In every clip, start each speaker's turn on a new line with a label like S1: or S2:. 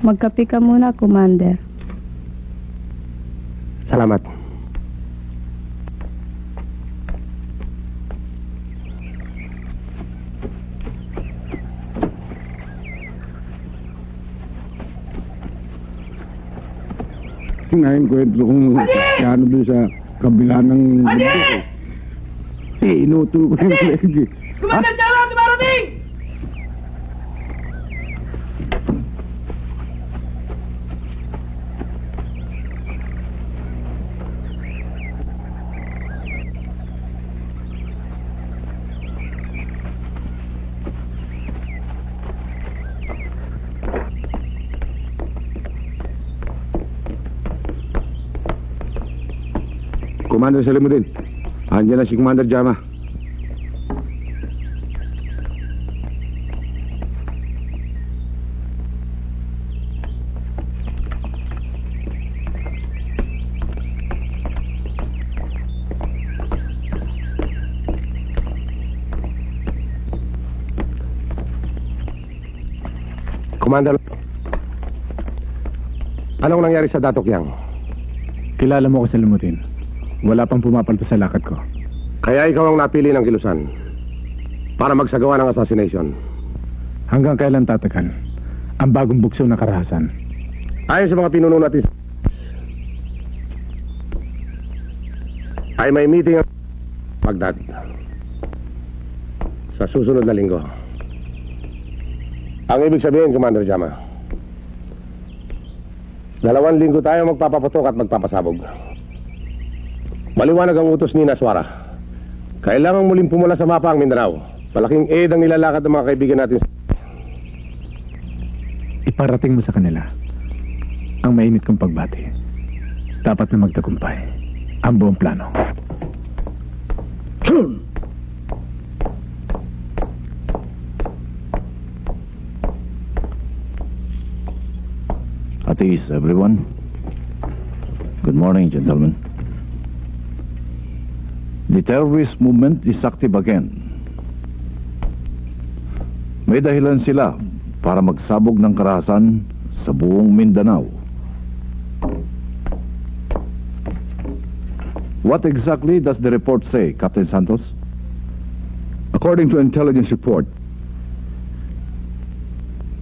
S1: Magkape ka muna, Commander.
S2: Salamat.
S3: Nainkwentro kong kano doon sa kabila ng bundok. Inutol ko yung leg.
S4: Commander Jama, dumarating!
S3: Commander Salimuddin, andyan na si Commander Jama.
S2: Commander, anong nangyari sa Dato Kyang?
S5: Kilala mo ko sa Limutin. Wala pang pumapalto sa lakad ko.
S2: Kaya ikaw ang napili ng kilusan para magsagawa ng assassination.
S5: Hanggang kailan tatagan ang bagong bukso na karahasan?
S2: Ayon sa mga pinuno natin ay may meeting ang Baghdad sa susunod na linggo. Ang ibig sabihin, Commander Jama, 2 linggo tayo magpapaputok at magpapasabog. Maliwanag ang utos ni Naswara. Kailangan muling pumula sa mapa ang Mindanao. Malaking aid ang nilalakad ng mga kaibigan natin.
S5: Iparating mo sa kanila ang mainit kong pagbati. Dapat na magtagumpay ang buong plano.
S6: At ease, everyone. Good morning, gentlemen. The terrorist movement is active again. May dahilan sila para magsabog ng karahasan sa buong Mindanao. What exactly does the report say, Captain Santos?
S3: According to intelligence report,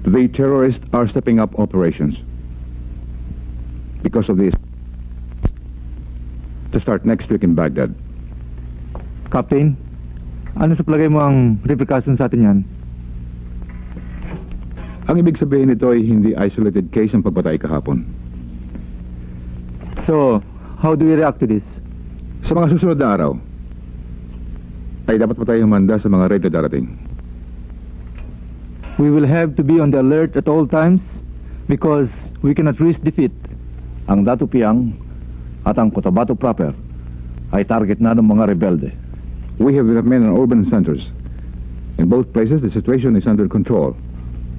S3: the terrorists are stepping up operations. Because of this, to start next week in Baghdad.
S5: Captain, ano sa palagay mo ang repercussions sa atin yan?
S3: Ang ibig sabihin nito ay hindi isolated case ang pagpatay kahapon.
S5: So, how do we react to this?
S3: Sa mga susunod na araw, ay dapat pa tayong humanda sa mga raid na darating.
S5: We will have to be on the alert at all times because we cannot risk defeat.
S6: Ang Dato Piang at ang Cotabato proper ay target na ng mga rebelde.
S3: We have enough men in urban centers. In both places, the situation is under control.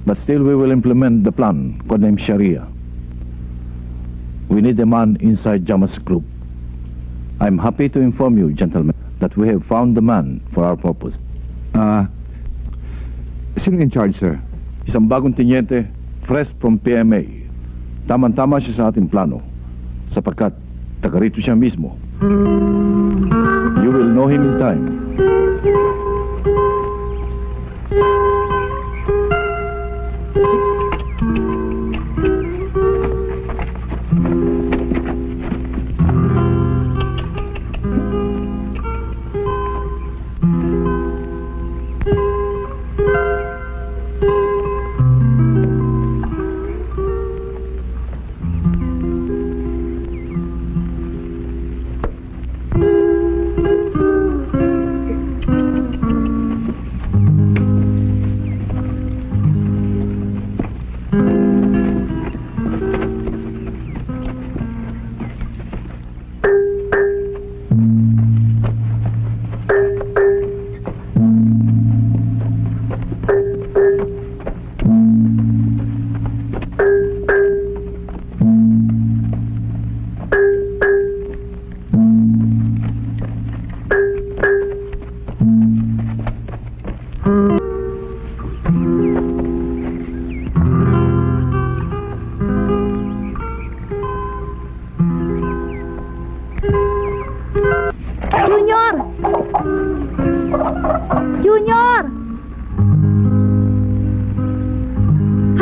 S6: But still we will implement the plan codenamed Sharia. We need a man inside Jama's group. I'm happy to inform you, gentlemen, that we have found the man for our purpose.
S3: Sino in charge, sir?
S6: Isang bagong tinyente, fresh from PMA. Tama-tama siya sa ating plano, sapagkat taga rito siya mismo. You will know him in time.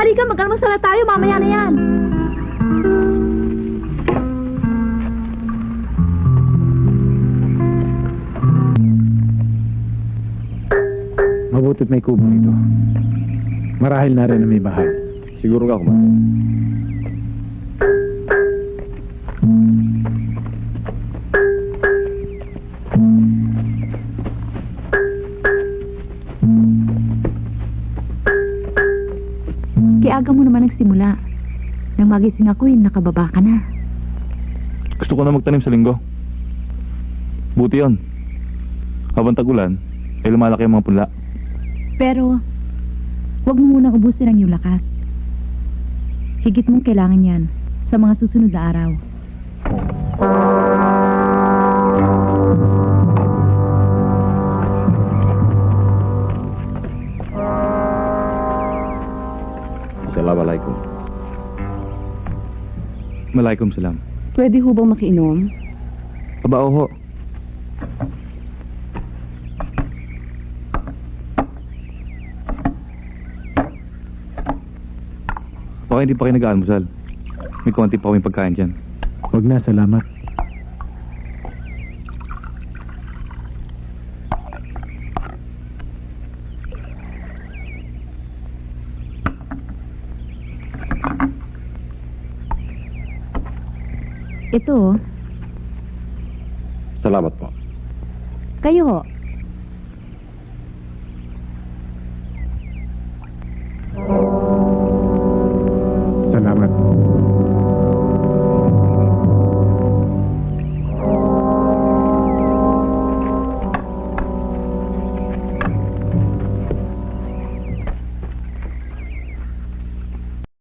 S7: Halika, mag-almusal na tayo. Mamaya na yan.
S5: Mabutit may kubo dito. Marahil na rin na may bahay.
S2: Siguro nga, Commander.
S7: Kiaga mo naman nagsimula. Nang magising ako, nakababa ka na.
S6: Gusto ko na magtanim sa linggo. Buti yon. Habang tagulan, ay lumalaki ang mga punla.
S7: Pero, huwag mo munang ubusin ang iyong lakas. Higit mong kailangan yan sa mga susunod na araw.
S2: Assalamualaikum.
S5: Malaikum salam.
S1: Pwede ho bang makiinom?
S5: Aba, oho.
S6: Baka hindi pa kayo nag-aalmusal. May konti pa kaming pagkain dyan.
S5: Huwag na, salamat.
S7: Ito,
S2: Salamat po.
S7: kayo ho.